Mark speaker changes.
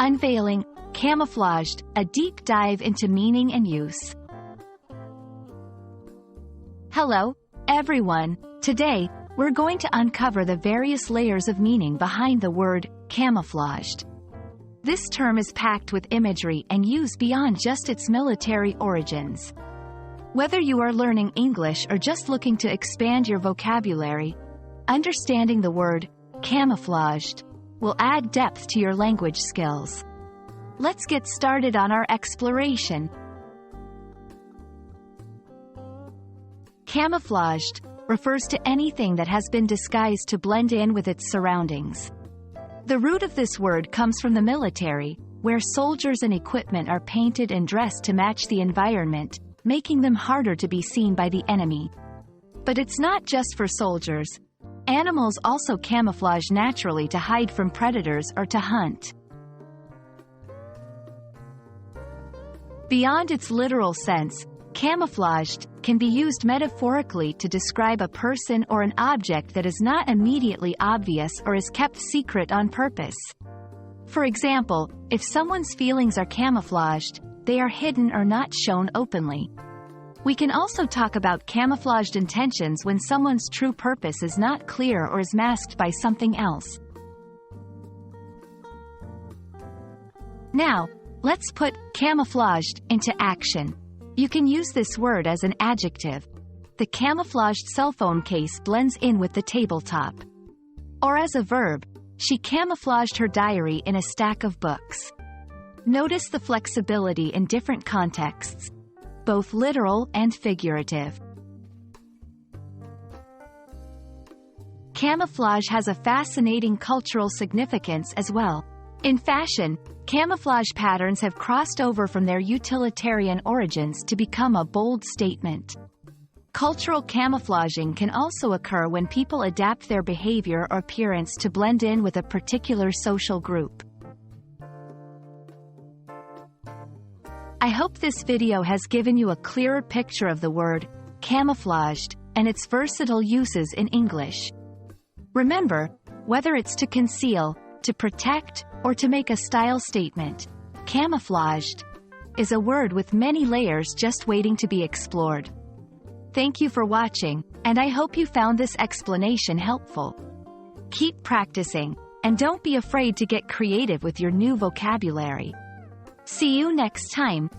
Speaker 1: Unveiling Camouflaged, a deep dive into meaning and use. Hello, everyone. Today, we're going to uncover the various layers of meaning behind the word camouflaged. This term is packed with imagery and use beyond just its military origins. Whether you are learning English or just looking to expand your vocabulary, understanding the word camouflaged will add depth to your language skills. Let's get started on our exploration. Camouflaged refers to anything that has been disguised to blend in with its surroundings. The root of this word comes from the military, where soldiers and equipment are painted and dressed to match the environment, making them harder to be seen by the enemy. But it's not just for soldiers. Animals also camouflage naturally to hide from predators or to hunt. Beyond its literal sense, camouflaged can be used metaphorically to describe a person or an object that is not immediately obvious or is kept secret on purpose. For example, if someone's feelings are camouflaged, they are hidden or not shown openly. We can also talk about camouflaged intentions when someone's true purpose is not clear or is masked by something else. Now, let's put camouflaged into action. You can use this word as an adjective. The camouflaged cell phone case blends in with the tabletop. Or as a verb, she camouflaged her diary in a stack of books. Notice the flexibility in different contexts, both literal and figurative. Camouflage has a fascinating cultural significance as well. In fashion, camouflage patterns have crossed over from their utilitarian origins to become a bold statement. Cultural camouflaging can also occur when people adapt their behavior or appearance to blend in with a particular social group. I hope this video has given you a clearer picture of the word camouflaged and its versatile uses in English. Remember, whether it's to conceal, to protect, or to make a style statement, camouflaged is a word with many layers just waiting to be explored. Thank you for watching, and I hope you found this explanation helpful. Keep practicing, and don't be afraid to get creative with your new vocabulary. See you next time.